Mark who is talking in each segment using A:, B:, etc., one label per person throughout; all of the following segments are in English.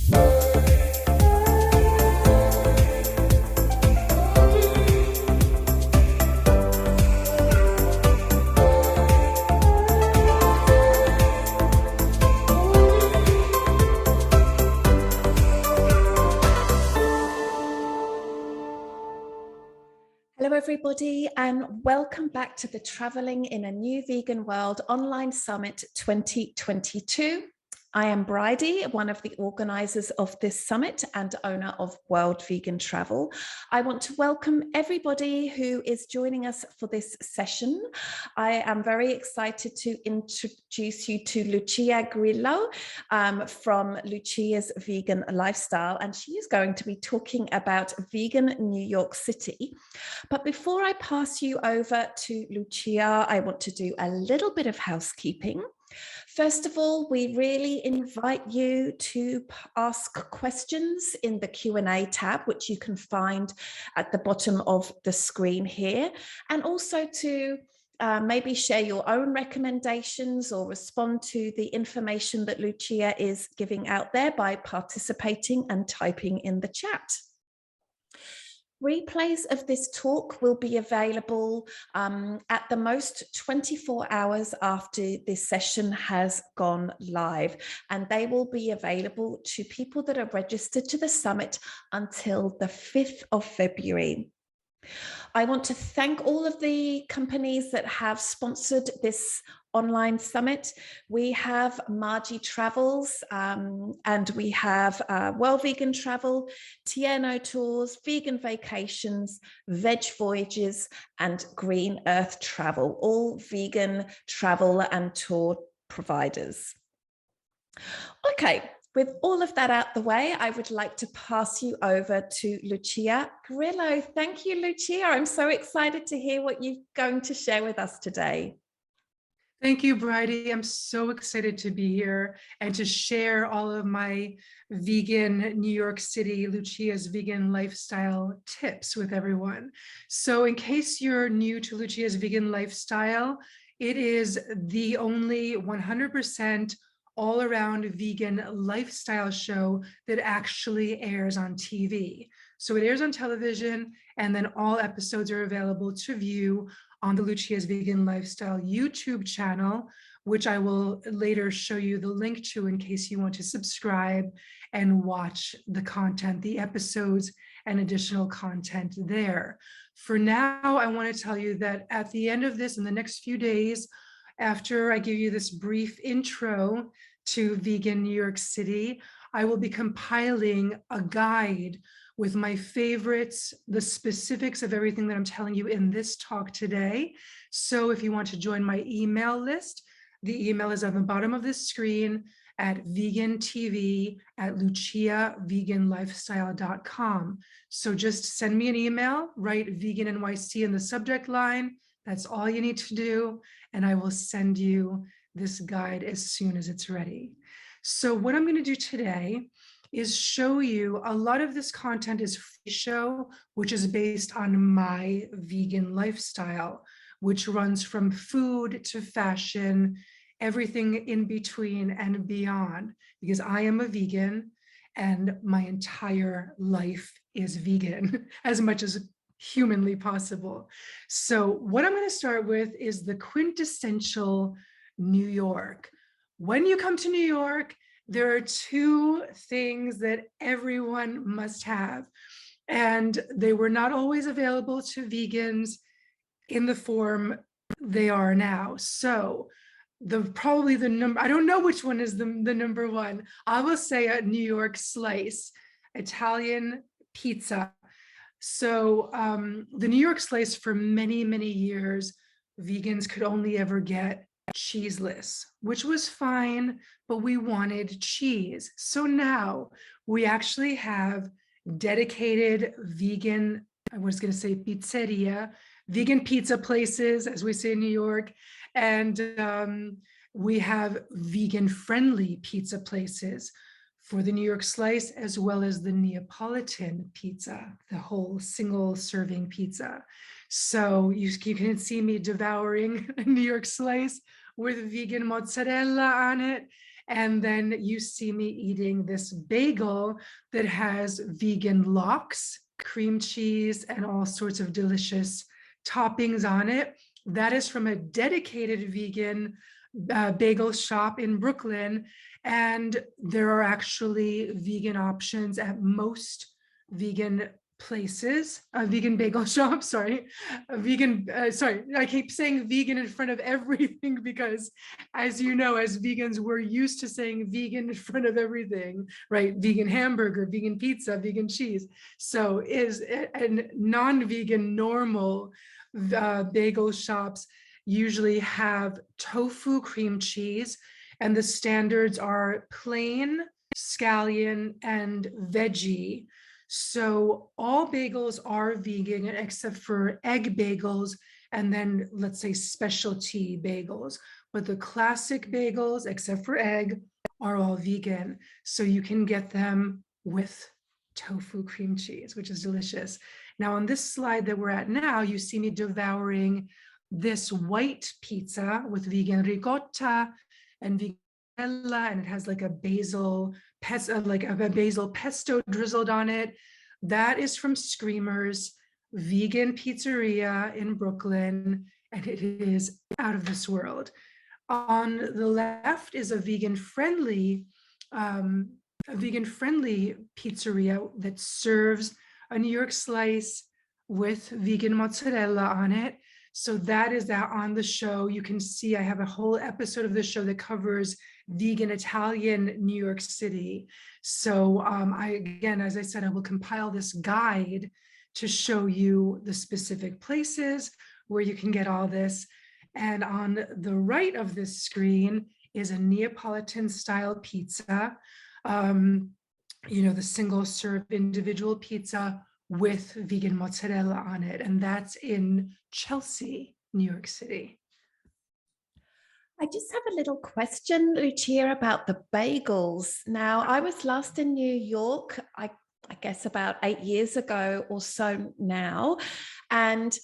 A: Hello everybody, and welcome back to the Traveling in a New Vegan World Online Summit 2022. I am Brighde, one of the organizers of this summit and owner of World Vegan Travel. I want to welcome everybody who is joining us for this session. I am very excited to introduce you to Lucia Grillo from Lucia's Vegan Lifestyle, and she is going to be talking about vegan New York City. But before I pass you over to Lucia, I want to do a little bit of housekeeping. First of all, we really invite you to ask questions in the Q&A tab, which you can find at the bottom of the screen here, and also to maybe share your own recommendations or respond to the information that Lucia is giving out there by participating and typing in the chat. Replays of this talk will be available at the most 24 hours after this session has gone live, and they will be available to people that are registered to the summit until the 5th of February. I want to thank all of the companies that have sponsored this online summit. We have Margie Travels, and we have World Vegan Travel, Tierno Tours, Vegan Vacations, Veg Voyages, and Green Earth Travel, all vegan travel and tour providers. Okay. With all of that out the way, I would like to pass you over to Lucia Grillo. Thank you, Lucia. I'm so excited to hear what you're going to share with us today.
B: Thank you, Brighde. I'm so excited to be here and to share all of my vegan New York City, Lucia's vegan lifestyle tips with everyone. So in case you're new to Lucia's vegan lifestyle, it is the only 100% all-around vegan lifestyle show that actually airs on TV. So it airs on television, and then all episodes are available to view on the Lucia's Vegan Lifestyle YouTube channel, which I will later show you the link to in case you want to subscribe and watch the content, the episodes, and additional content there. For now, I want to tell you that at the end of this, in the next few days, after I give you this brief intro to vegan New York City, I will be compiling a guide with my favorites, the specifics of everything that I'm telling you in this talk today. So if you want to join my email list, the email is on the bottom of this screen at vegantv@luciaveganlifestyle.com. So just send me an email, write Vegan NYC in the subject line. That's all you need to do, and I will send you this guide as soon as it's ready. So what I'm going to do today is show you a lot of this content is free show, which is based on my vegan lifestyle, which runs from food to fashion, everything in between and beyond, because I am a vegan and my entire life is vegan as much as humanly possible. So what I'm going to start with is the quintessential New York. When you come to New York, there are two things that everyone must have, and they were not always available to vegans in the form they are now. So probably the number, I don't know which one is the number one. I will say a New York slice, Italian pizza. So the New York slice, for many, many years, vegans could only ever get cheeseless, which was fine, but we wanted cheese. So now we actually have dedicated vegan, I was going to say pizzeria, vegan pizza places, as we say in New York, and we have vegan friendly pizza places for the New York slice, as well as the Neapolitan pizza, the whole single serving pizza. So you can see me devouring a New York slice with vegan mozzarella on it, And then you see me eating this bagel that has vegan lox, cream cheese, and all sorts of delicious toppings on it. That is from a dedicated vegan bagel shop in Brooklyn. And there are actually vegan options at most vegan places, a vegan bagel shop, sorry, sorry, I keep saying vegan in front of everything because, as you know, as vegans, we're used to saying vegan in front of everything, right? Vegan hamburger, vegan pizza, vegan cheese. So is and non-vegan normal bagel shops usually have tofu cream cheese, and the standards are plain, scallion, and veggie. So all bagels are vegan except for egg bagels and then let's say specialty bagels. But the classic bagels, except for egg, are all vegan. So you can get them with tofu cream cheese, which is delicious. Now on this slide that we're at now, you see me devouring this white pizza with vegan ricotta and vegan, and it has like a basil pesto drizzled on it. That is from Screamers Vegan Pizzeria in Brooklyn, and it is out of this world. On the left is a vegan-friendly pizzeria that serves a New York slice with vegan mozzarella on it. So that is that on the show. You can see I have a whole episode of the show that covers vegan Italian New York City. So again, as I said, I will compile this guide to show you the specific places where you can get all this. And on the right of this screen is a Neapolitan style pizza, the single serve individual pizza with vegan mozzarella on it. And that's in Chelsea, New York City.
A: I just have a little question, Lucia, about the bagels. Now, I was last in New York, I guess about 8 years ago or so now, and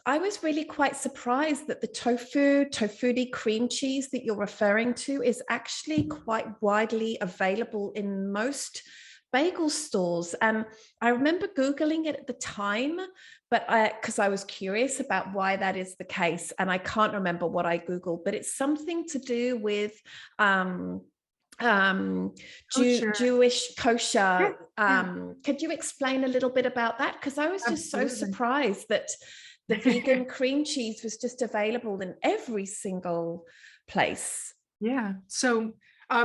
A: I was really quite surprised that the tofutti cream cheese that you're referring to is actually quite widely available in most bagel stores. And I remember Googling it at the time, but because I was curious about why that is the case, and I can't remember what I Googled, but it's something to do with Jewish kosher. Could you explain a little bit about that? Because I was just so surprised that the vegan cream cheese was just available in every single place.
B: Yeah. So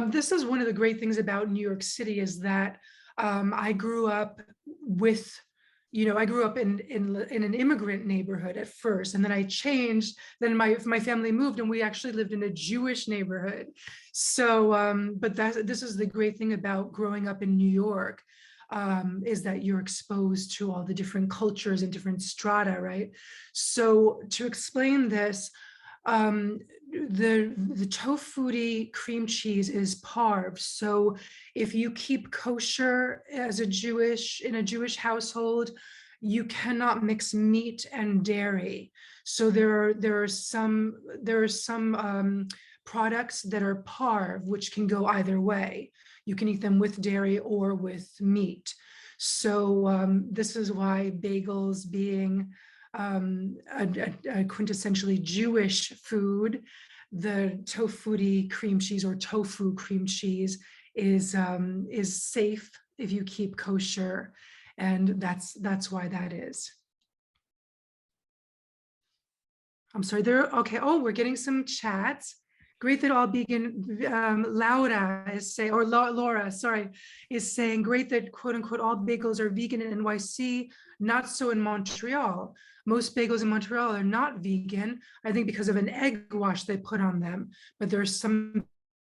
B: this is one of the great things about New York City is that I grew up with, I grew up in an immigrant neighborhood at first, and then I changed. Then my family moved, and we actually lived in a Jewish neighborhood. So, but this is the great thing about growing up in New York. Is that you're exposed to all the different cultures and different strata, right? So to explain this, the tofutti cream cheese is parve. So if you keep kosher as in a Jewish household, you cannot mix meat and dairy. So there are some products that are parve, which can go either way. You can eat them with dairy or with meat. So this is why bagels, being a quintessentially Jewish food, the tofutti cream cheese or tofu cream cheese is safe if you keep kosher, and that's why that is. I'm sorry. Okay. Oh, we're getting some chats. Great that all vegan, Laura is saying, or Laura, sorry, is saying, great that quote unquote all bagels are vegan in NYC, not so in Montreal. Most bagels in Montreal are not vegan, I think because of an egg wash they put on them, but there's some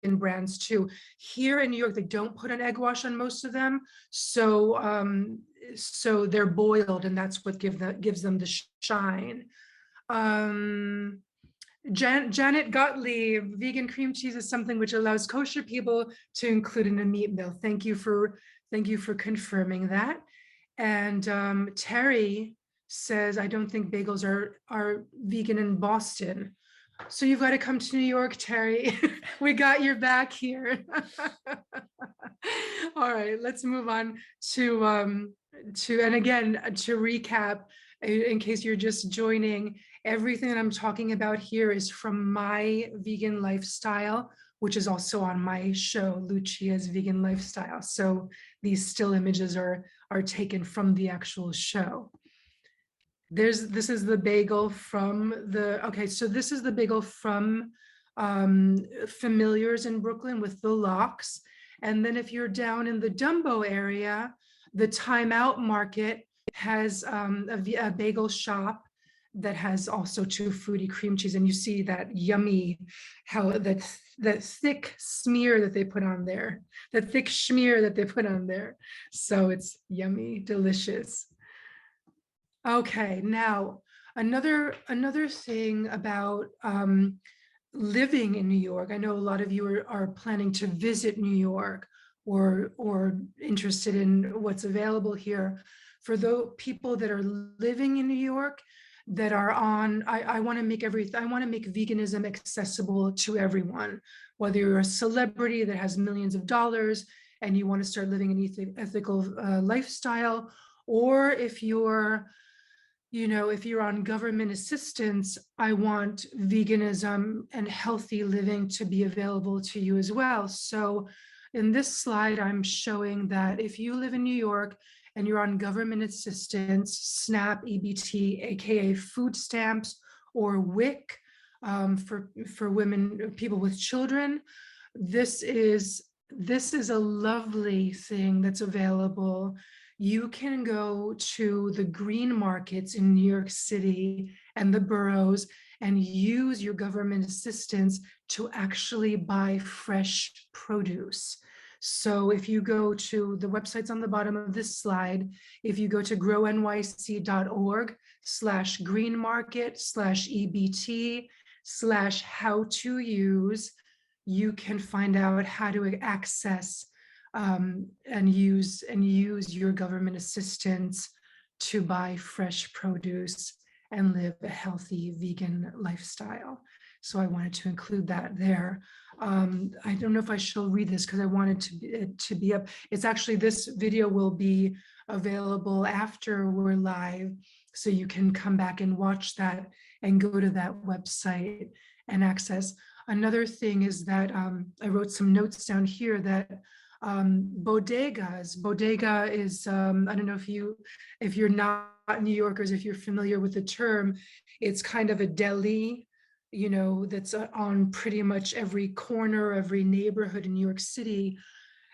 B: vegan brands too. Here in New York, they don't put an egg wash on most of them. So, so they're boiled, and that's what gives them the shine. Janet Gottlieb, vegan cream cheese is something which allows kosher people to include in a meat meal. Thank you for confirming that. And Terry says, I don't think bagels are vegan in Boston. So you've got to come to New York, Terry. We got your back here. All right, let's move on and again, to recap, in case you're just joining, everything that I'm talking about here is from my vegan lifestyle, which is also on my show, Lucia's Vegan Lifestyle. So these still images are taken from the actual show. This is the bagel from so this is the bagel from Familiars in Brooklyn with the locks. And then if you're down in the Dumbo area, the Time Out Market has a bagel shop that has also tutti cream cheese. And you see that yummy, that thick smear that they put on there, the thick schmear that they put on there. So it's yummy, delicious. Okay, now another thing about living in New York. I know a lot of you are planning to visit New York or interested in what's available here. For those people that are living in New York that are on, I want to make veganism accessible to everyone, whether you're a celebrity that has millions of dollars and you want to start living an ethical lifestyle, or if you're on government assistance, I want veganism and healthy living to be available to you as well. So in this slide, I'm showing that if you live in New York and you're on government assistance, SNAP, EBT, AKA food stamps, or WIC for women, people with children, this is a lovely thing that's available. You can go to the green markets in New York City and the boroughs and use your government assistance to actually buy fresh produce. So if you go to the websites on the bottom of this slide, if you go to grownyc.org/green market/EBT/how to use, you can find out how to access and use your government assistance to buy fresh produce and live a healthy vegan lifestyle. So I wanted to include that there. I don't know if I shall read this because I wanted to be up. It's actually, this video will be available after we're live, so you can come back and watch that and go to that website and access. Another thing is that I wrote some notes down here that bodega is, I don't know if you're not New Yorkers, if you're familiar with the term, it's kind of a deli, that's on pretty much every corner, every neighborhood in New York City.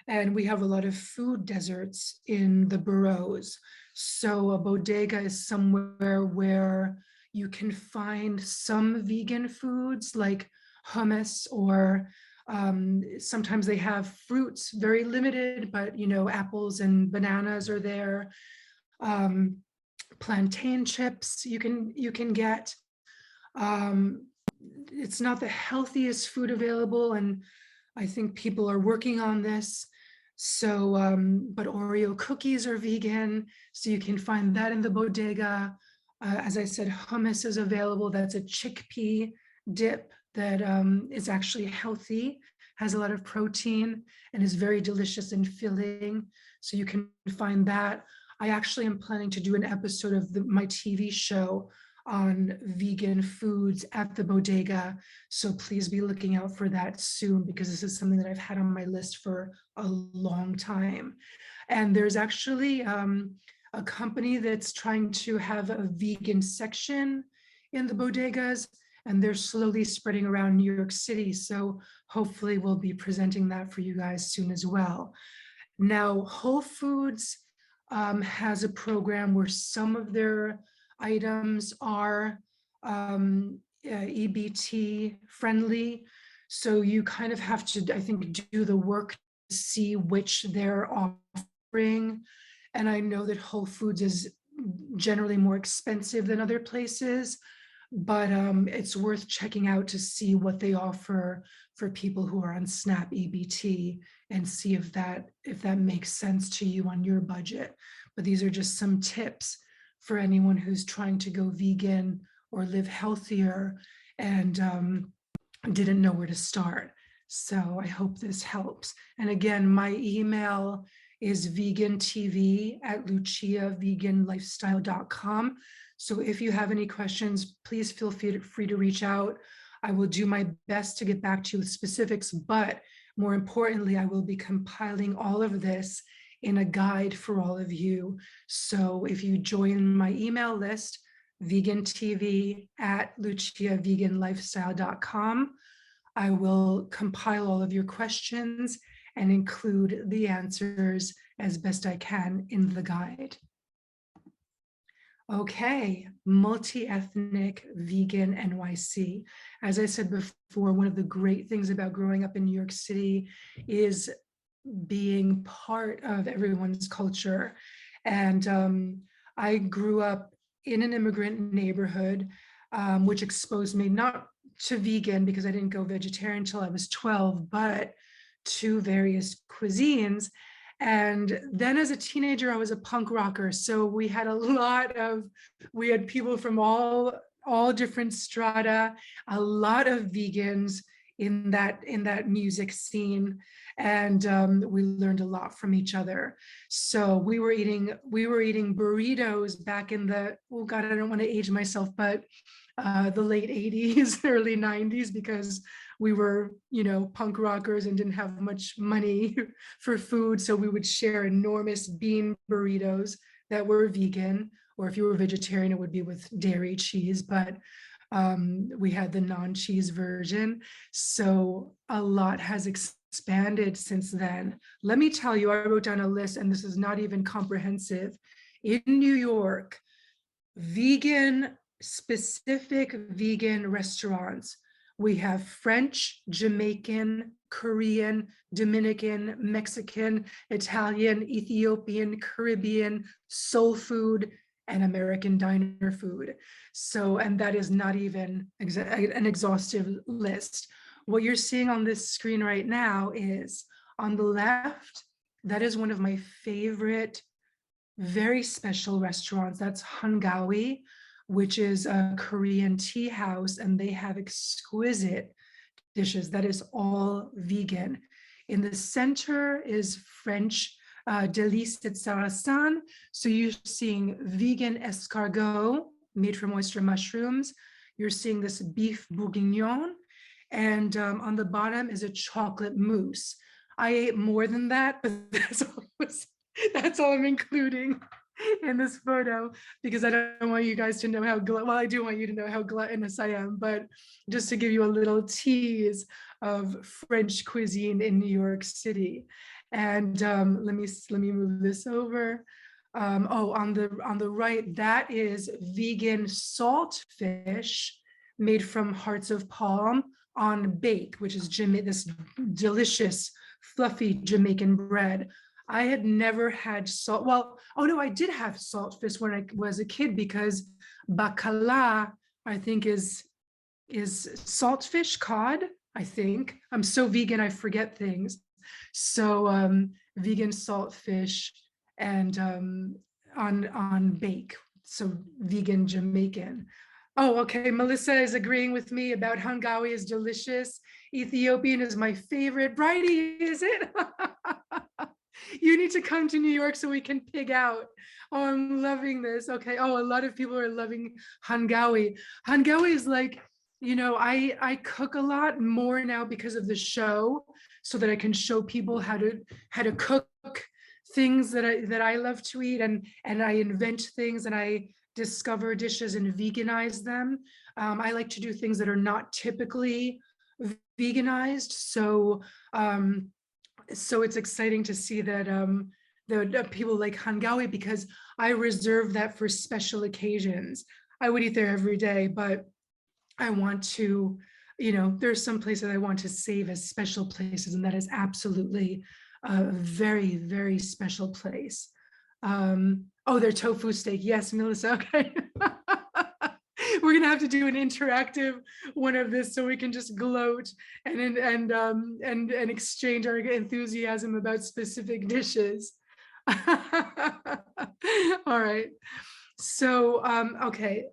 B: And we have a lot of food deserts in the boroughs. So a bodega is somewhere where you can find some vegan foods like hummus, or sometimes they have fruits, very limited, but apples and bananas are there. Plantain chips you can get. It's not the healthiest food available, and I think people are working on this. So, but Oreo cookies are vegan, so you can find that in the bodega. As I said, hummus is available. That's a chickpea dip that is actually healthy, has a lot of protein, and is very delicious and filling. So you can find that. I actually am planning to do an episode of my TV show on vegan foods at the bodega. So please be looking out for that soon, because this is something that I've had on my list for a long time. And there's actually a company that's trying to have a vegan section in the bodegas, and they're slowly spreading around New York City. So hopefully we'll be presenting that for you guys soon as well. Now, Whole Foods has a program where some of their items are EBT friendly. So you kind of have to, I think, do the work to see which they're offering. And I know that Whole Foods is generally more expensive than other places, but it's worth checking out to see what they offer for people who are on SNAP EBT, and see if that makes sense to you on your budget. But these are just some tips for anyone who's trying to go vegan or live healthier. and didn't know where to start. So I hope this helps. And again, my email is vegantv@luciaveganlifestyle.com. So if you have any questions, please feel free to reach out. I will do my best to get back to you with specifics, but more importantly, I will be compiling all of this in a guide for all of you. So if you join my email list, vegantv@luciaveganlifestyle.com, I will compile all of your questions and include the answers as best I can in the guide. Okay, Multiethnic Vegan NYC. As I said before, one of the great things about growing up in New York City is being part of everyone's culture. And I grew up in an immigrant neighborhood, which exposed me not to vegan because I didn't go vegetarian until I was 12, but to various cuisines. And then as a teenager, I was a punk rocker. So we had people from all different strata, a lot of vegans in that music scene. And we learned a lot from each other. So we were eating burritos back in the, oh God, I don't want to age myself, but the late 80s, early 90s, because we were, punk rockers and didn't have much money for food. So we would share enormous bean burritos that were vegan, or if you were vegetarian, it would be with dairy cheese, but we had the non-cheese version. So a lot has expanded since then. Let me tell you, I wrote down a list, and this is not even comprehensive. In New York, specific vegan restaurants. We have French, Jamaican, Korean, Dominican, Mexican, Italian, Ethiopian, Caribbean, soul food, and American diner food. So, and that is not even an exhaustive list. What you're seeing on this screen right now is on the left, that is one of my favorite, very special restaurants. That's Hangawi, which is a Korean tea house, and they have exquisite dishes that is all vegan. In the center is French Délices et Sarrasin. So you're seeing vegan escargot made from oyster mushrooms. You're seeing this beef bourguignon, and on the bottom is a chocolate mousse. I ate more than that, but that's all I'm including in this photo, because I don't want you guys to know I do want you to know how gluttonous I am, but just to give you a little tease of French cuisine in New York City. And let me move this over. On the right, that is vegan salt fish made from hearts of palm on bake, which is this delicious fluffy Jamaican bread. I had never had salt. Well, oh no, I did have salt fish when I was a kid, because bacala, I think, is saltfish, cod, I think. I'm so vegan, I forget things. So vegan saltfish and on bake, so vegan Jamaican. Oh, okay, Melissa is agreeing with me about Hangawi is delicious. Ethiopian is my favorite. Brighde, is it? You need to come to New York so we can pig out. Oh, I'm loving this. Okay. Oh, a lot of people are loving Hangawi. Hangawi is like, I cook a lot more now because of the show, so that I can show people how to cook things that I love to eat, and I invent things, and I discover dishes and veganize them. I like to do things that are not typically veganized. So it's exciting to see that the people like Hangawi, because I reserve that for special occasions. I would eat there every day, but I want to, there's some places I want to save as special places, and that is absolutely a very, very special place. Oh, their tofu steak. Yes, Melissa. Okay. We're gonna have to do an interactive one of this, so we can just gloat and exchange our enthusiasm about specific dishes. All right. So okay,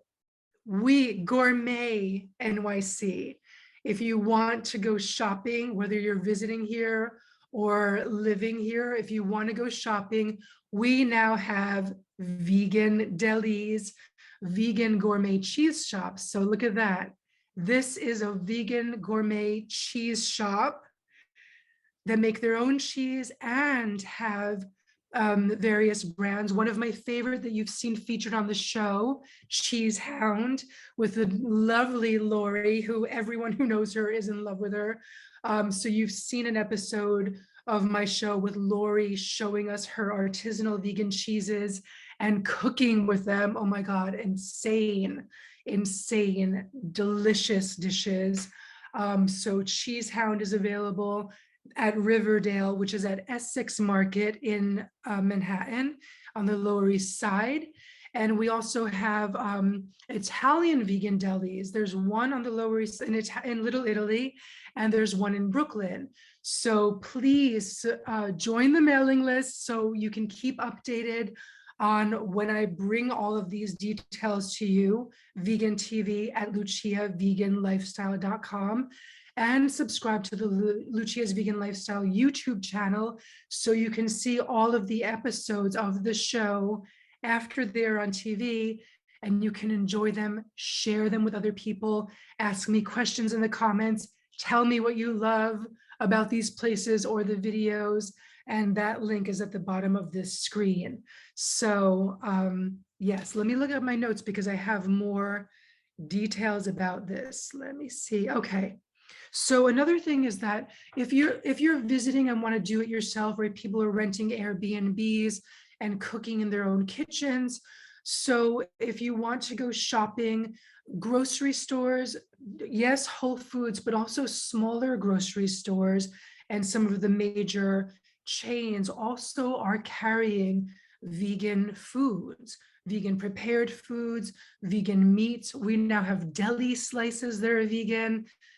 B: Gourmet NYC. If you want to go shopping, whether you're visiting here or living here, if you want to go shopping, we now have vegan delis, vegan gourmet cheese shops. So look at that. This is a vegan gourmet cheese shop that make their own cheese and have various brands. One of my favorite that you've seen featured on the show, Cheese Hound, with the lovely Lori, who everyone who knows her is in love with her. So you've seen an episode of my show with Lori showing us her artisanal vegan cheeses and cooking with them. Oh my God, insane, delicious dishes. So Cheese Hound is available at Riverdale, which is at Essex Market in Manhattan on the Lower East Side. And we also have Italian vegan delis. There's one on the Lower East in Little Italy, and there's one in Brooklyn. So please join the mailing list so you can keep updated on when I bring all of these details to you. Vegan TV at luciaveganlifestyle.com. And subscribe to the Lucia's Vegan Lifestyle YouTube channel so you can see all of the episodes of the show after they're on TV, and you can enjoy them, share them with other people, ask me questions in the comments, tell me what you love about these places or the videos, and that link is at the bottom of this screen. So yes, let me look at my notes because I have more details about this. Let me see. Okay. So another thing is that if you're visiting and want to do it yourself, right? People are renting Airbnbs and cooking in their own kitchens. So if you want to go shopping, grocery stores, yes, Whole Foods, but also smaller grocery stores and some of the major chains also are carrying vegan foods, vegan prepared foods, vegan meats. We now have deli slices that are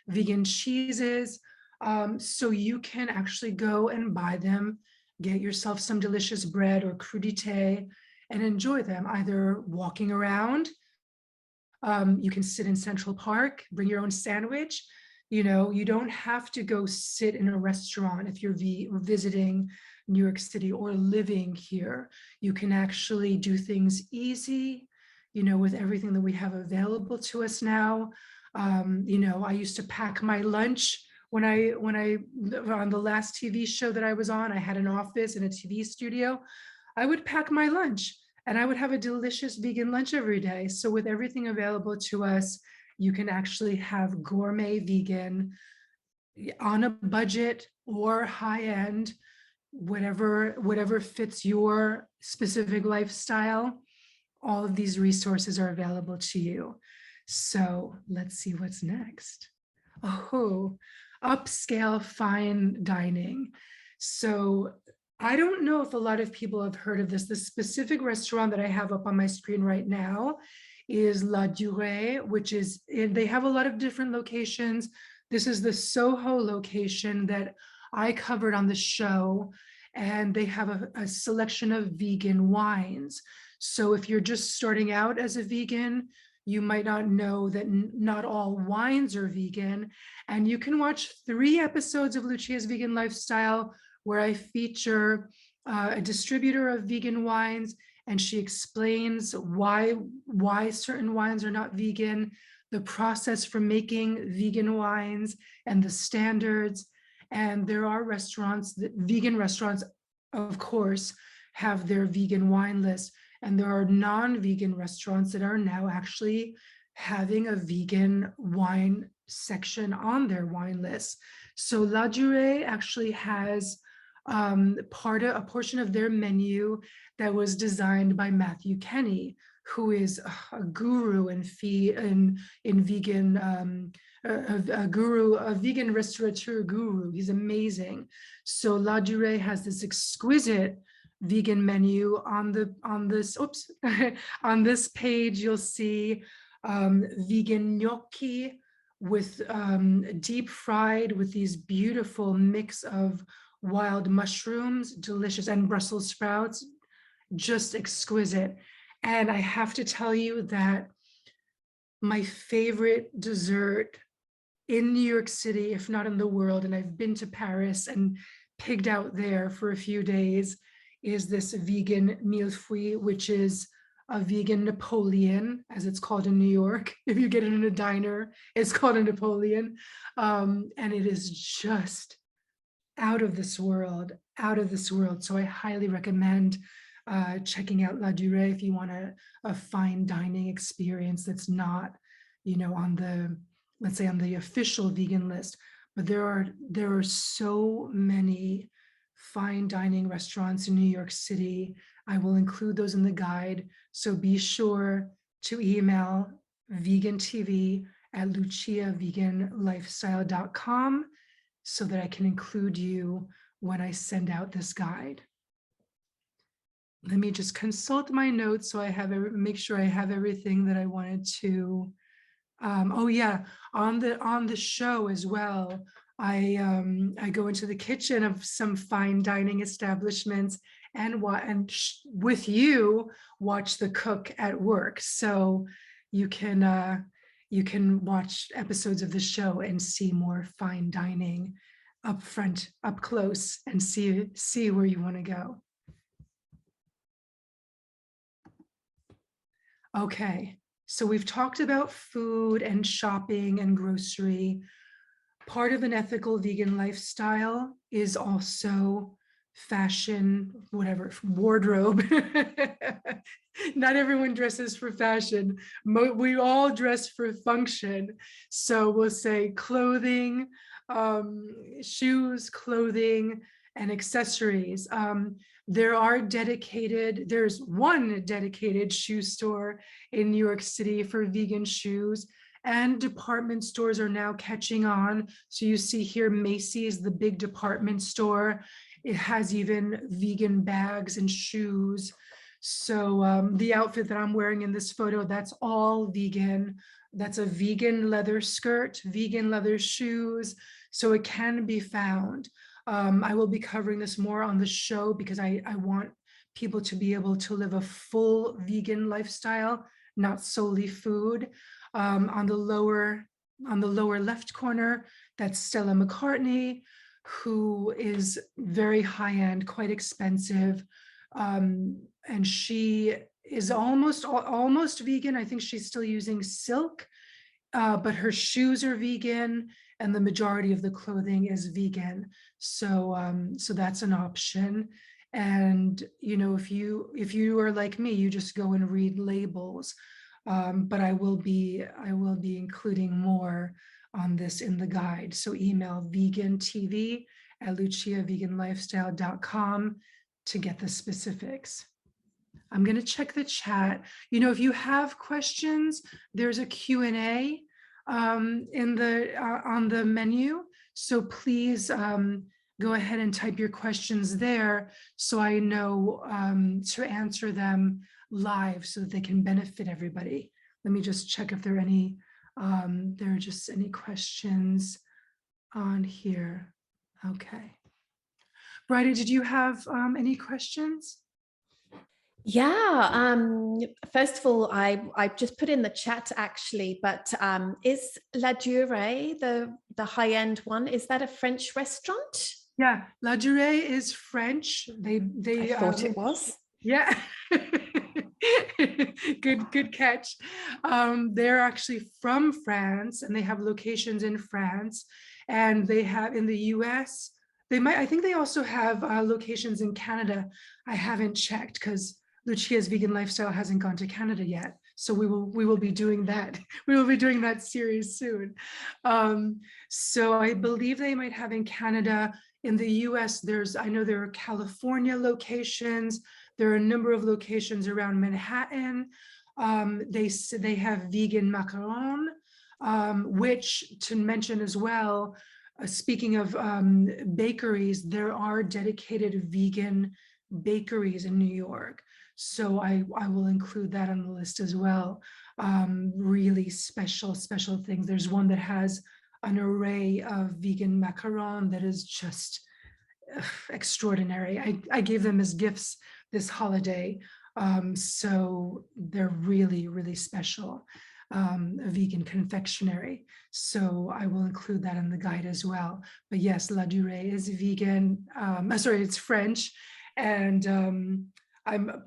B: vegan cheeses. So you can actually go and buy them, get yourself some delicious bread or crudité and enjoy them, either walking around. You can sit in Central Park, bring your own sandwich. You know, you don't have to go sit in a restaurant if you're visiting New York City or living here. You can actually do things easy, you know, with everything that we have available to us now. You know, I used to pack my lunch when I on the last TV show that I was on, I had an office and a TV studio. I would pack my lunch and I would have a delicious vegan lunch every day. So with everything available to us, you can actually have gourmet vegan on a budget or high end, whatever fits your specific lifestyle. All of these resources are available to you. So let's see what's next. Oh, upscale fine dining. So I don't know if a lot of people have heard of this. The specific restaurant that I have up on my screen right now is La Dore, which is, they have a lot of different locations. This is the Soho location that I covered on the show, and they have a selection of vegan wines. So if you're just starting out as a vegan, you might not know that not all wines are vegan. And you can watch 3 episodes of Lucia's Vegan Lifestyle where I feature a distributor of vegan wines, and she explains why certain wines are not vegan, the process for making vegan wines and the standards. And there are vegan restaurants, of course, have their vegan wine list. And there are non-vegan restaurants that are now actually having a vegan wine section on their wine list. So La Dure actually has a portion of their menu that was designed by Matthew Kenny, who is a guru in vegan, a vegan restaurateur guru. He's amazing. So La Dure has this exquisite vegan menu on this on this page. You'll see vegan gnocchi with deep fried with these beautiful mix of wild mushrooms, delicious, and Brussels sprouts, just exquisite. And I have to tell you that my favorite dessert in New York City, if not in the world, and I've been to Paris and pigged out there for a few days, is this vegan millefeuille, which is a vegan Napoleon, as it's called in New York. If you get it in a diner, it's called a Napoleon. And it is just out of this world, out of this world. So I highly recommend checking out La Dure if you want a fine dining experience that's not, on the, let's say, on the official vegan list. But there are so many fine dining restaurants in New York City. I will include those in the guide. So be sure to email vegantv@luciaveganlifestyle.com so that I can include you when I send out this guide. Let me just consult my notes so I make sure I have everything that I wanted to. Oh yeah, on the show as well, I go into the kitchen of some fine dining establishments and with you watch the cook at work. So you can watch episodes of the show and see more fine dining up front, up close, and see where you want to go. Okay, so we've talked about food and shopping and grocery. Part of an ethical vegan lifestyle is also fashion, whatever, wardrobe. Not everyone dresses for fashion. We all dress for function. So we'll say clothing, shoes, clothing, and accessories. There's one dedicated shoe store in New York City for vegan shoes, and department stores are now catching on. So you see here, Macy's, the big department store. It has even vegan bags and shoes. So the outfit that I'm wearing in this photo, that's all vegan. That's a vegan leather skirt, vegan leather shoes. So it can be found. I will be covering this more on the show because I want people to be able to live a full vegan lifestyle, not solely food. On the lower left corner, that's Stella McCartney, who is very high-end, quite expensive. And she is almost vegan. I think she's still using silk, but her shoes are vegan and the majority of the clothing is vegan. So that's an option. And if you are like me, you just go and read labels. But I will be including more on this in the guide. So email vegantv@luciaveganlifestyle.com to get the specifics. I'm going to check the chat. If you have questions, there's a Q&A on the menu. So please go ahead and type your questions there so I know to answer them live so that they can benefit everybody. Let me just check if there are any questions on here. Okay. Brighde, did you have any questions?
A: Yeah, first of all, I just put in the chat actually, but is La Dure the high-end one? Is that a French restaurant?
B: Yeah, La Dure is French. I
A: thought it was.
B: Yeah. Good catch. They're actually from France and they have locations in France, and they have in the US. I think they also have locations in Canada. I haven't checked because Lucia's Vegan Lifestyle hasn't gone to Canada yet. So we will be doing that. We will be doing that series soon. So I believe they might have in Canada. In the US, I know there are California locations. There are a number of locations around Manhattan. They have vegan macaron, which, to mention as well, speaking of bakeries, there are dedicated vegan bakeries in New York. So I will include that on the list as well. Really special things. There's one that has an array of vegan macaron that is just extraordinary. I gave them as gifts this holiday. So they're really special. a vegan confectionery. So I will include that in the guide as well. But yes, La Dure is vegan. Sorry, it's French. And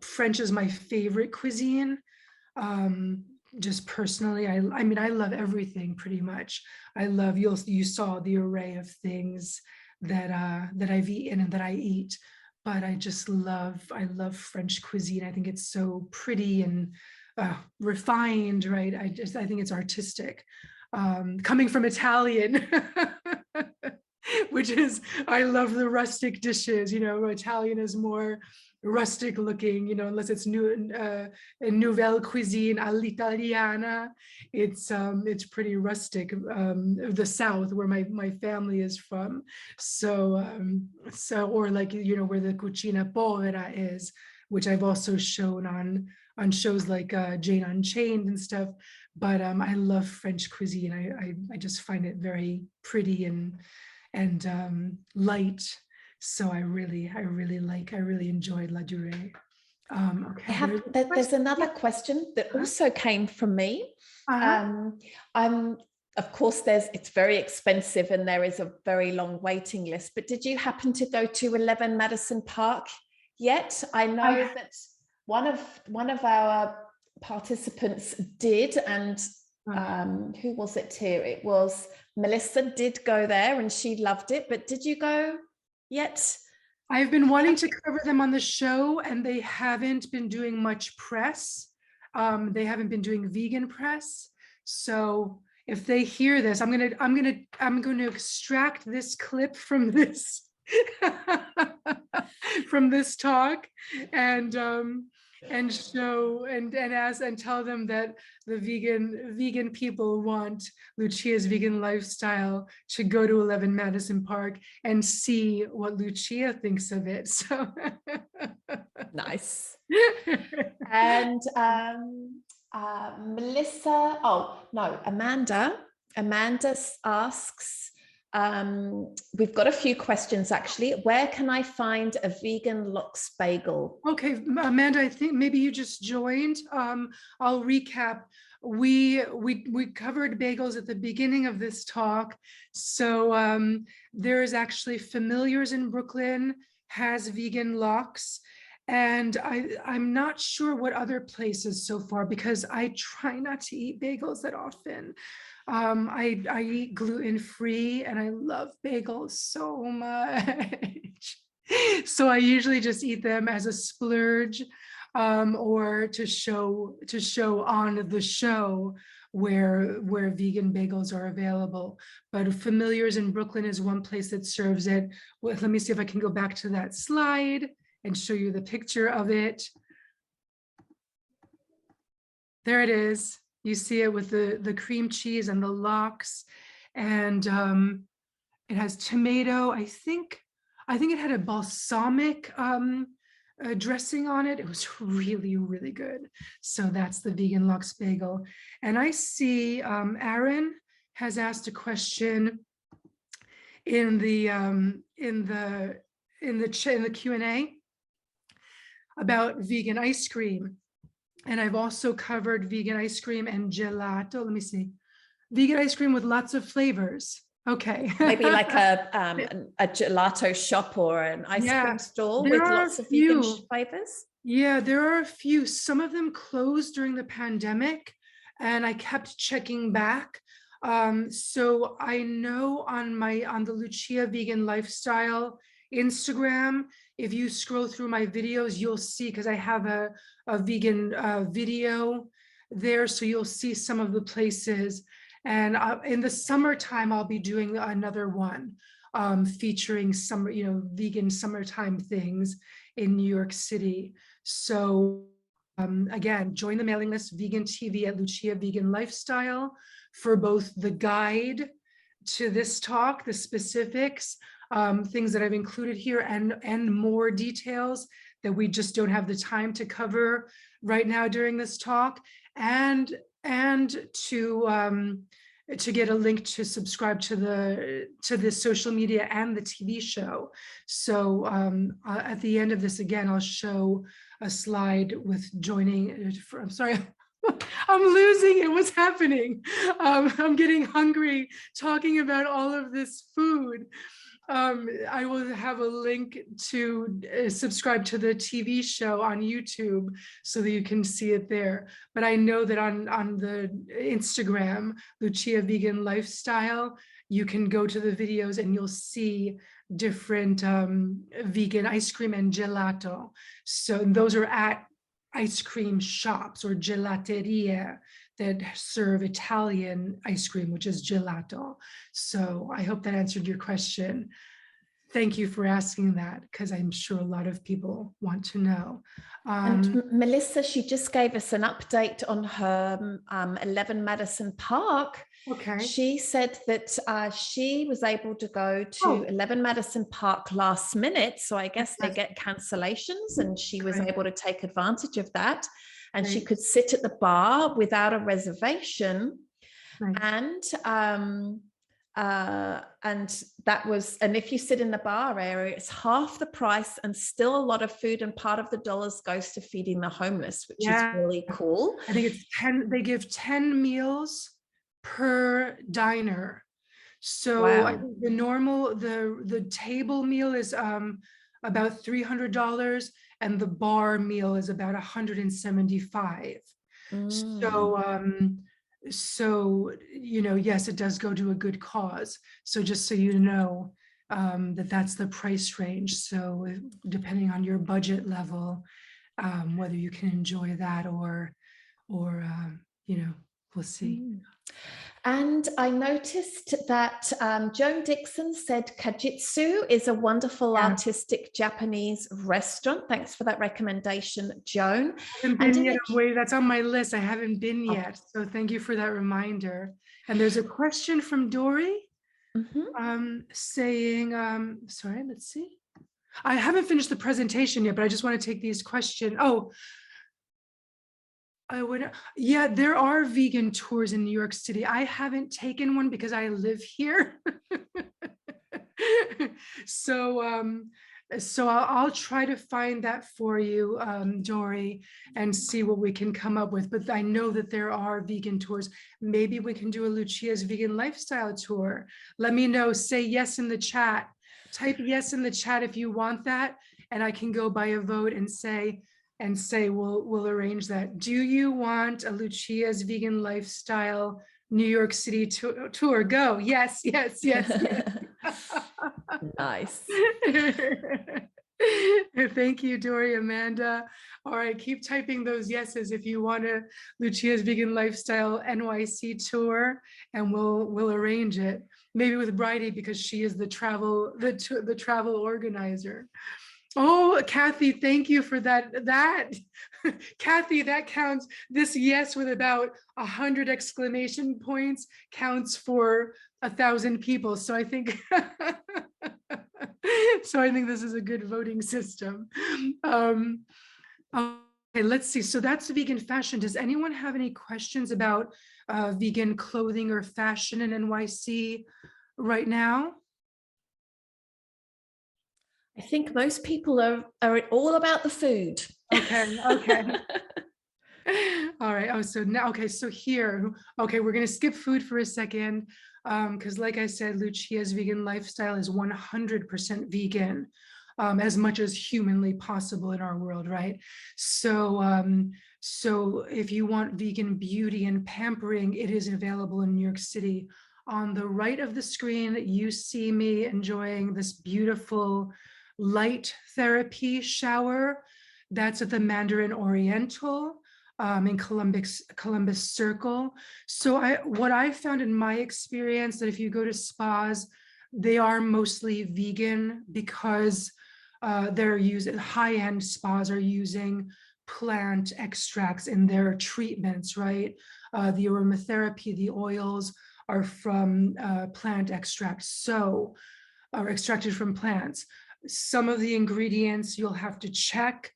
B: French is my favorite cuisine. Just personally, I mean, I love everything pretty much. I love, you saw the array of things that I've eaten and that I eat. But I love French cuisine. I think it's so pretty and refined, right? I think it's artistic. Coming from Italian, which is, I love the rustic dishes. Italian is more rustic looking, unless it's nouvelle cuisine all'italiana. It's pretty rustic. The South, where my family is from. So or like, where the cucina povera is, which I've also shown on shows like Jane Unchained and stuff. But I love French cuisine. I just find it very pretty and light. So I really enjoyed La Dure. Okay.
A: There's another question that also came from me. Of course, it's very expensive and there is a very long waiting list, but did you happen to go to 11 Madison Park yet? I know that one of our participants did, and who was it here? It was Melissa did go there and she loved it, but did you go yet?
B: I've been wanting to cover them on the show, and they haven't been doing much press. They haven't been doing vegan press. So if they hear this, I'm going to extract this clip from this from this talk and show and tell them that the vegan people want Lucia's vegan lifestyle to go to 11 Madison Park and see what Lucia thinks of it. So
A: nice. And Melissa, Amanda asks, we've got a few questions actually. Where can I find a vegan lox bagel?
B: Okay, Amanda, I think maybe you just joined. I'll recap. We covered bagels at the beginning of this talk. So there is actually Familiars in Brooklyn has vegan lox. And I'm not sure what other places so far, because I try not to eat bagels that often. I eat gluten-free and I love bagels so much. So I usually just eat them as a splurge, or to show on the show where vegan bagels are available. But Familiars in Brooklyn is one place that serves it. Well, let me see if I can go back to that slide and show you the picture of it. There it is. You see it with the cream cheese and the lox, and it has tomato. I think it had a balsamic dressing on it. It was really, really good. So that's the vegan lox bagel. And I see Aaron has asked a question in the Q&A about vegan ice cream. And I've also covered vegan ice cream and gelato. Let me see. Vegan ice cream with lots of flavors. Okay.
A: Maybe like a gelato shop or an ice cream stall with lots of vegan flavors.
B: Yeah, there are a few. Some of them closed during the pandemic, and I kept checking back. So I know on the Lucia Vegan Lifestyle Instagram, if you scroll through my videos, you'll see, because I have a vegan video there, so you'll see some of the places. And in the summertime, I'll be doing another one featuring summer, vegan summertime things in New York City. So again, join the mailing list, Vegan TV at Lucia Vegan Lifestyle, for both the guide to this talk, the specifics, things that I've included here, and more details that we just don't have the time to cover right now during this talk, and to get a link to subscribe to the social media and the TV show. So at the end of this, again, I'll show a slide with joining. I'm sorry, I'm losing it. What's happening? I'm getting hungry talking about all of this food. I will have a link to subscribe to the TV show on YouTube so that you can see it there. But I know that on the Instagram, Lucia Vegan Lifestyle, you can go to the videos and you'll see different vegan ice cream and gelato. So those are at ice cream shops or gelateria that serve Italian ice cream, which is gelato. So I hope that answered your question. Thank you for asking that, because I'm sure a lot of people want to know.
A: And Melissa, she just gave us an update on her 11 Madison Park.
B: Okay.
A: She said that she was able to go to 11 Madison Park last minute. So I guess they get cancellations, and she was able to take advantage of that. And she could sit at the bar without a reservation. And that was, and if you sit in the bar area, it's half the price and still a lot of food, and part of the dollars goes to feeding the homeless, which is really cool.
B: I think it's 10, they give 10 meals per diner. So I think the normal, the table meal is about $300, and the bar meal is about $175. So you know, yes, it does go to a good cause. So just so you know, that that's the price range. So depending on your budget level, whether you can enjoy that or you know, we'll see.
A: And I noticed that Joan Dixon said Kajitsu is a wonderful artistic Japanese restaurant. Thanks for that recommendation, Joan.
B: I haven't been yet. Wait, that's on my list. I haven't been yet. So thank you for that reminder. And there's a question from Dore saying, sorry, let's see. I haven't finished the presentation yet, but I just want to take these questions. Yeah, there are vegan tours in New York City. I haven't taken one because I live here. So I'll try to find that for you, Dore, and see what we can come up with. But I know that there are vegan tours. Maybe we can do a Lucia's vegan lifestyle tour. Let me know. Say yes in the chat. Type yes in the chat if you want that, and I can go by a vote and say we'll arrange that. Do you want a Lucia's vegan lifestyle New York City tour? Go. Yes, yes, yes, yes.
A: Nice.
B: Thank you, Dore, Amanda. All right, keep typing those yeses if you want a Lucia's vegan lifestyle NYC tour, and we'll arrange it. Maybe with Brighde, because she is the travel organizer. Oh, Kathy, thank you for that. Kathy, that counts. This yes with about 100 exclamation points counts for 1,000 people. So I think, this is a good voting system. Okay, let's see. So that's vegan fashion. Does anyone have any questions about vegan clothing or fashion in NYC right now?
A: I think most people are all about the food.
B: Okay. All right. Oh, so now, okay. So here, okay, we're going to skip food for a second. Because like I said, Lucia's vegan lifestyle is 100% vegan, as much as humanly possible in our world, right? So, so if you want vegan beauty and pampering, it is available in New York City. On the right of the screen, you see me enjoying this beautiful light therapy shower. That's at the Mandarin Oriental in Columbus Circle. So what I found in my experience, that if you go to spas, they are mostly vegan, because they're using, high-end spas are using plant extracts in their treatments, right? The aromatherapy, the oils are from plant extracts, so are extracted from plants. Some of the ingredients you'll have to check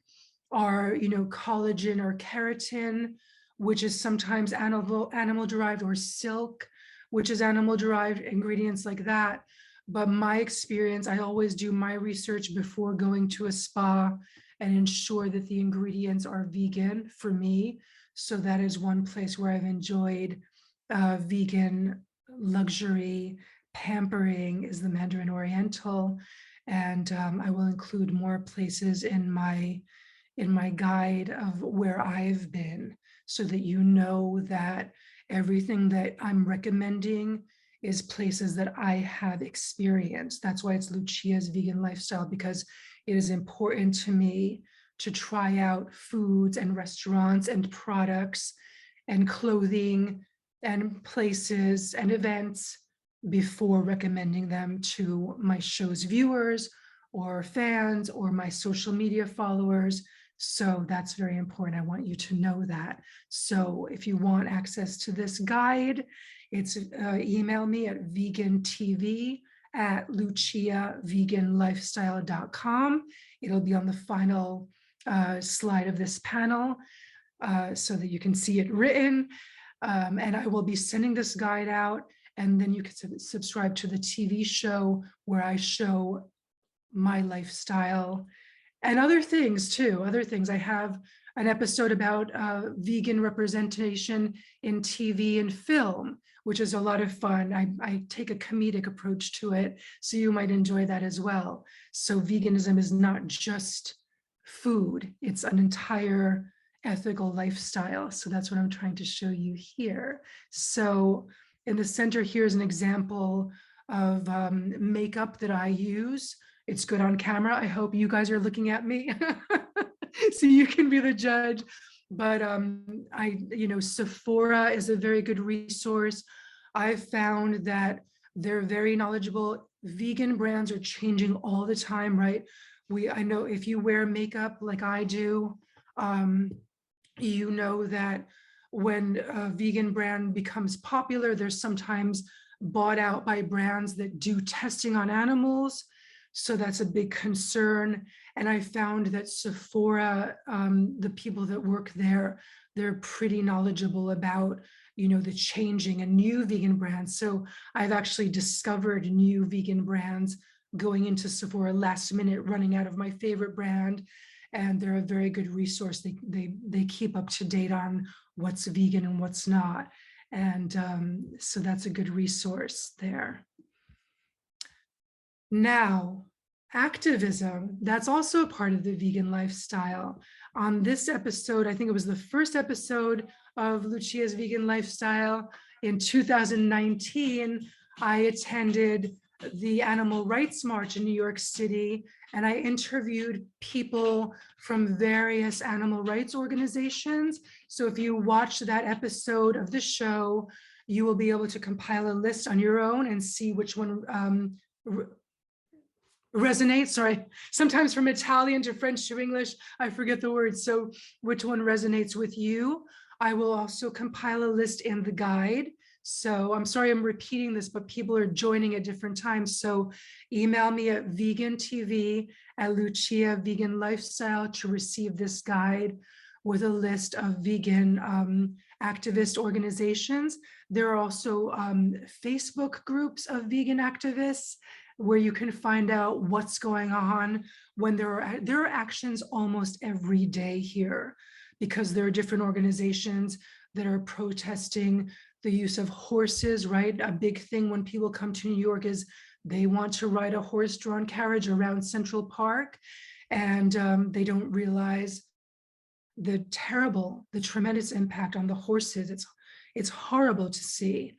B: are, you know, collagen or keratin, which is sometimes animal derived, or silk, which is animal derived, ingredients like that. But my experience, I always do my research before going to a spa and ensure that the ingredients are vegan for me. So that is one place where I've enjoyed vegan luxury. Pampering is the Mandarin Oriental, and I will include more places in my guide of where I've been, so that you know that everything that I'm recommending is places that I have experienced. That's why it's Lucia's Vegan Lifestyle, because it is important to me to try out foods and restaurants and products and clothing and places and events before recommending them to my show's viewers or fans or my social media followers. So that's very important. I want you to know that. So if you want access to this guide, it's email me at vegantv@luciaveganlifestyle.com. It'll be on the final slide of this panel so that you can see it written. And I will be sending this guide out, and then you can subscribe to the TV show where I show my lifestyle and other things too. Other things. I have an episode about vegan representation in TV and film, which is a lot of fun. I take a comedic approach to it, so you might enjoy that as well. So veganism is not just food, it's an entire ethical lifestyle. So that's what I'm trying to show you here. So in the center here is an example of makeup that I use. It's good on camera. I hope you guys are looking at me so you can be the judge. But Sephora is a very good resource. I've found that they're very knowledgeable. Vegan brands are changing all the time, right? I know if you wear makeup like I do, you know that when a vegan brand becomes popular, they're sometimes bought out by brands that do testing on animals. So that's a big concern. And I found that Sephora, the people that work there, they're pretty knowledgeable about, the changing and new vegan brands. So I've actually discovered new vegan brands going into Sephora last minute, running out of my favorite brand. And they're a very good resource. They keep up to date on what's vegan and what's not. And so that's a good resource there. Now, activism, that's also a part of the vegan lifestyle. On this episode, I think it was the first episode of Lucia's Vegan Lifestyle in 2019, I attended the Animal Rights March in New York City, and I interviewed people from various animal rights organizations. So if you watch that episode of the show, you will be able to compile a list on your own and see which one resonates. Sorry, sometimes from Italian to French to English, I forget the words. So which one resonates with you? I will also compile a list in the guide. So I'm sorry I'm repeating this, but people are joining at different times. So email me at vegantv@Lucia Vegan Lifestyle to receive this guide with a list of vegan activist organizations. There are also Facebook groups of vegan activists where you can find out what's going on when there are actions almost every day here, because there are different organizations that are protesting the use of horses, right? A big thing when people come to New York is they want to ride a horse-drawn carriage around Central Park, and they don't realize the tremendous impact on the horses. It's horrible to see.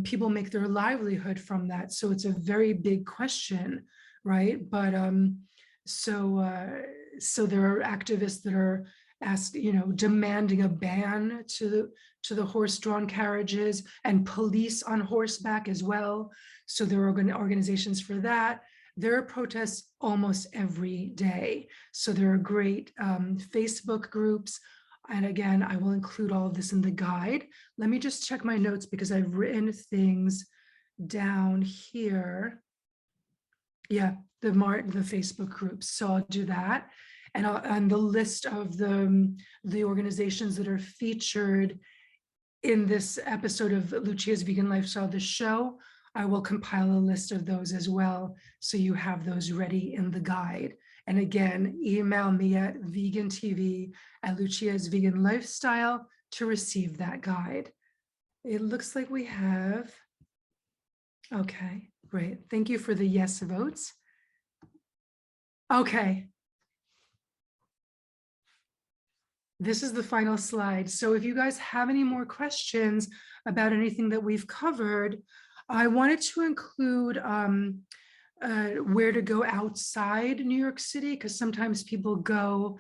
B: People make their livelihood from that. So it's a very big question, right? But so there are activists that are demanding a ban to the horse-drawn carriages and police on horseback as well. So there are organizations for that. There are protests almost every day. So there are great Facebook groups. And again, I will include all of this in the guide. Let me just check my notes because I've written things down here. Yeah, the Facebook groups. So I'll do that. And on the list of the organizations that are featured in this episode of Lucia's Vegan Lifestyle, the show, I will compile a list of those as well, so you have those ready in the guide. And again, email me at vegantv@Lucia's Vegan Lifestyle to receive that guide. It looks like we have, okay, great. Thank you for the yes votes. Okay. This is the final slide. So if you guys have any more questions about anything that we've covered, I wanted to include where to go outside New York City, because sometimes people go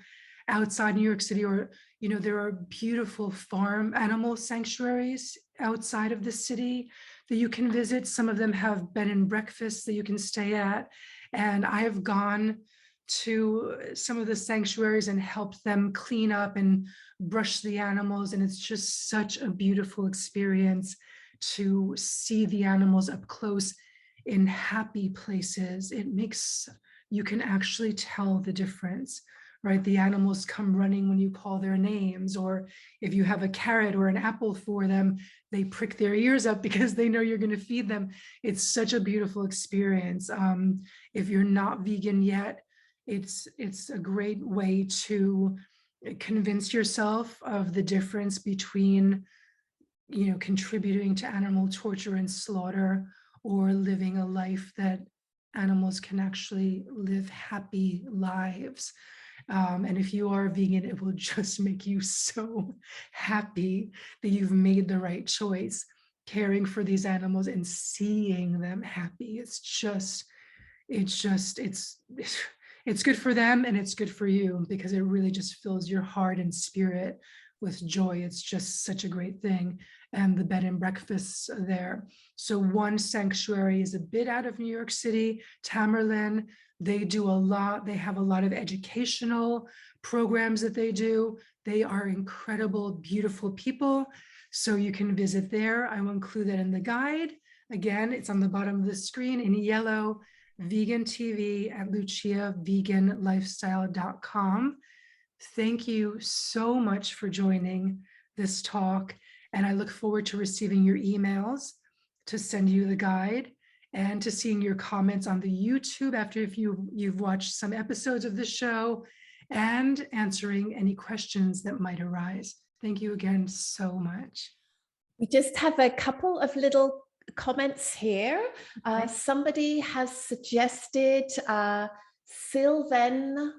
B: outside New York City, or, you know, there are beautiful farm animal sanctuaries outside of the city that you can visit. Some of them have bed and breakfasts that you can stay at. And I have gone to some of the sanctuaries and helped them clean up and brush the animals. And it's just such a beautiful experience to see the animals up close in happy places. It makes, you can actually tell the difference, right? The animals come running when you call their names, or if you have a carrot or an apple for them, they prick their ears up because they know you're going to feed them. It's such a beautiful experience. If you're not vegan yet, it's a great way to convince yourself of the difference between, you know, contributing to animal torture and slaughter, or living a life that animals can actually live happy lives. And if you are vegan, it will just make you so happy that you've made the right choice, caring for these animals and seeing them happy. It's good for them, and it's good for you, because it really just fills your heart and spirit with joy. It's just such a great thing. And the bed and breakfasts are there. So one sanctuary is a bit out of New York City, Tamerlan. They do a lot. They have a lot of educational programs that they do. They are incredible, beautiful people. So you can visit there. I will include that in the guide. Again, it's on the bottom of the screen in yellow, vegantv@luciaveganlifestyle.com. Thank you so much for joining this talk. And I look forward to receiving your emails to send you the guide, and to seeing your comments on the YouTube after if you've watched some episodes of the show, and answering any questions that might arise. Thank you again so much.
A: We just have a couple of little comments here. Somebody has suggested Sylvan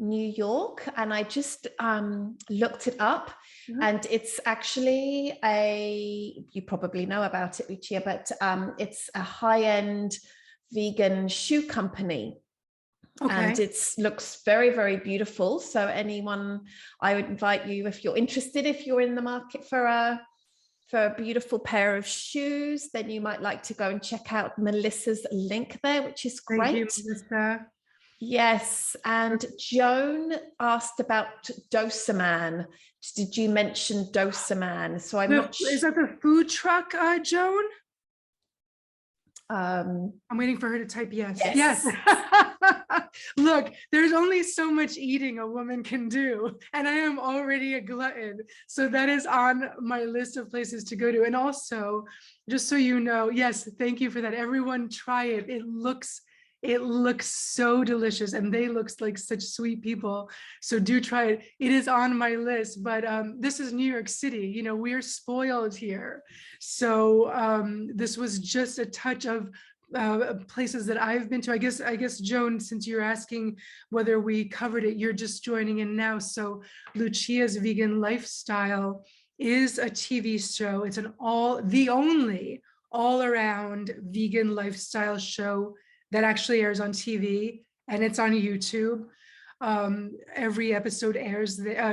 A: New York, and I just looked it up. And it's actually you probably know about it, Lucia, but it's a high-end vegan shoe company. And it looks very, very beautiful. So anyone, I would invite you, if you're interested, if you're in the market for a beautiful pair of shoes, then you might like to go and check out Melissa's link there, which is great.
B: Thank you, Melissa.
A: Yes, and Joan asked about Dosaman. Did you mention Dosaman? So I'm not sure.
B: Is that the food truck, Joan?
A: I'm
B: waiting for her to type yes.
A: Yes.
B: Look, there's only so much eating a woman can do, and I am already a glutton. So that is on my list of places to go to. And also, just so you know, yes, thank you for that. Everyone try it. It looks so delicious, and they look like such sweet people. So do try it. It is on my list, but this is New York City. You know, we're spoiled here. So this was just a touch of places that I've been to. I guess, Joan, since you're asking whether we covered it, you're just joining in now. So Lucia's Vegan Lifestyle is a TV show. It's the only all-around vegan lifestyle show that actually airs on TV, and it's on YouTube. Every episode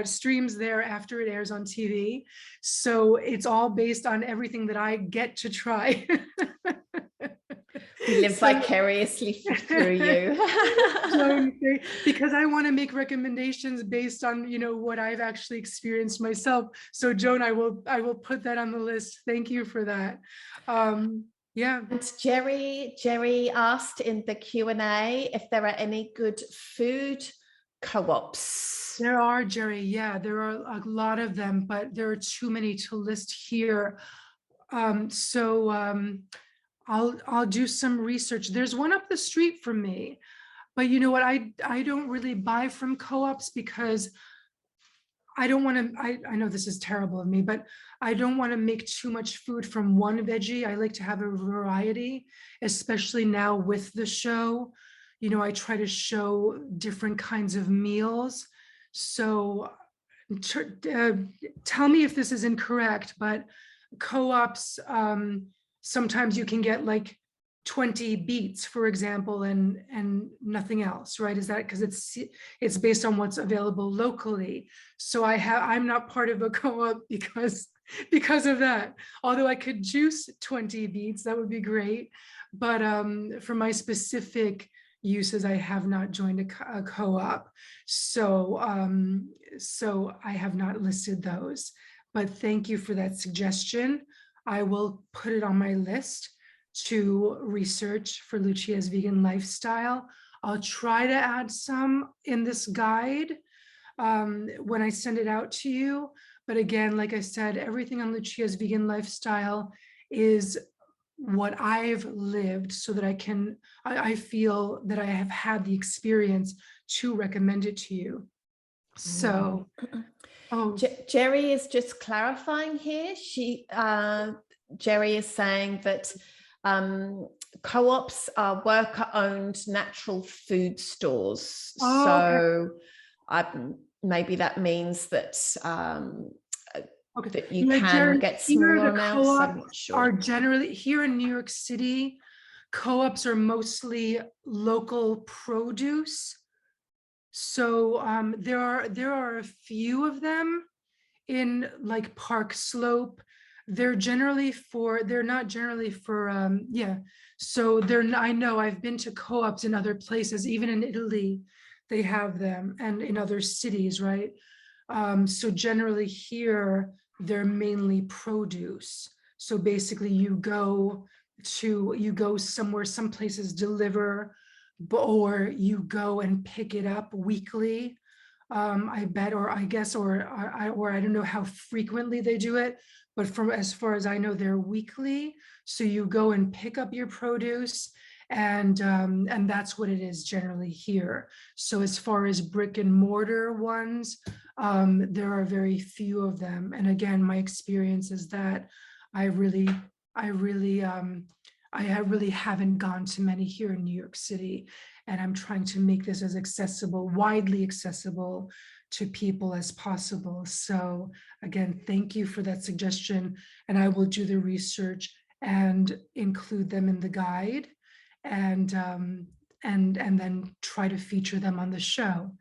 B: streams there after it airs on TV. So it's all based on everything that I get to try.
A: We live vicariously through you.
B: Because I want to make recommendations based on, you know, what I've actually experienced myself. So Joan, I will put that on the list. Thank you for that. Yeah.
A: And Jerry asked in the Q&A if there are any good food co-ops.
B: There are, Jerry. Yeah, there are a lot of them, but there are too many to list here. I'll do some research. There's one up the street from me. But you know what? I don't really buy from co-ops because I don't want to, I know this is terrible of me, but I don't want to make too much food from one veggie. I like to have a variety, especially now with the show. You know, I try to show different kinds of meals. So tell me if this is incorrect, but co-ops, sometimes you can get like 20 beets, for example, and nothing else, right? Is that because it's based on what's available locally? So I'm not part of a co-op because of that. Although I could juice 20 beets, that would be great. But for my specific uses, I have not joined a co-op. So so I have not listed those. But thank you for that suggestion. I will put it on my list to research for Lucia's vegan lifestyle. I'll try to add some in this guide when I send it out to you. But again, like I said, everything on Lucia's vegan lifestyle is what I've lived, so that I feel that I have had the experience to recommend it to you. So,
A: Jerry is just clarifying here. Jerry is saying that co-ops are worker-owned natural food stores. So maybe that means that that you can
B: Jerry,
A: get smaller amounts. I'm not sure.
B: Are generally here in New York City, co-ops are mostly local produce. So there are a few of them in like Park Slope. They're not generally for so I know I've been to co-ops in other places, even in Italy they have them, and in other cities, right? So generally here they're mainly produce. So basically you go somewhere, some places deliver, or you go and pick it up weekly. I bet, or I guess, or I don't know how frequently they do it, but from as far as I know, they're weekly. So you go and pick up your produce, and that's what it is generally here. So as far as brick and mortar ones, there are very few of them. And again, my experience is that I really haven't gone to many here in New York City, and I'm trying to make this as accessible, widely accessible to people as possible. So again, thank you for that suggestion, and I will do the research and include them in the guide, and then try to feature them on the show.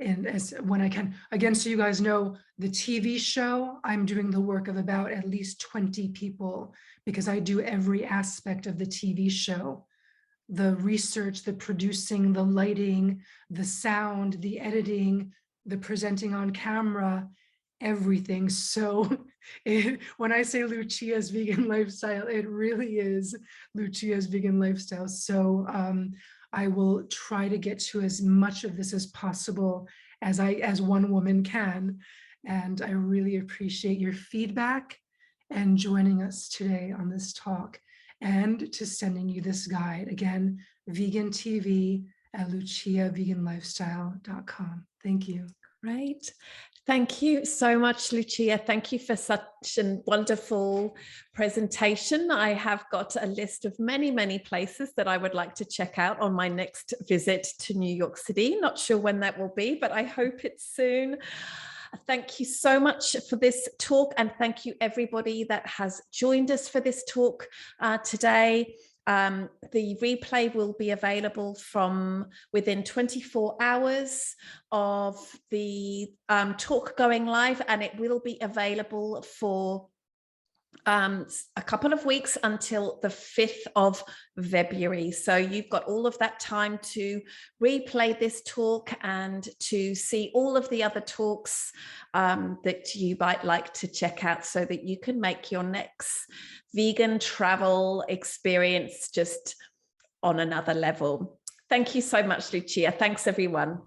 B: And when I can, again, so you guys know, the TV show, I'm doing the work of about at least 20 people, because I do every aspect of the TV show: the research, the producing, the lighting, the sound, the editing, the presenting on camera, everything. So when I say Lucia's vegan lifestyle, it really is Lucia's vegan lifestyle. So I will try to get to as much of this as possible as one woman can. And I really appreciate your feedback and joining us today on this talk, and to sending you this guide. Again, Vegan TV at luciaveganlifestyle.com. Thank you.
A: Great. Thank you so much, Lucia. Thank you for such a wonderful presentation. I have got a list of many, many places that I would like to check out on my next visit to New York City. Not sure when that will be, but I hope it's soon. Thank you so much for this talk, and thank you everybody that has joined us for this talk today. The replay will be available from within 24 hours of the talk going live, and it will be available for a couple of weeks until the 5th of February. So you've got all of that time to replay this talk and to see all of the other talks that you might like to check out, so that you can make your next vegan travel experience just on another level. Thank you so much, Lucia. Thanks, everyone.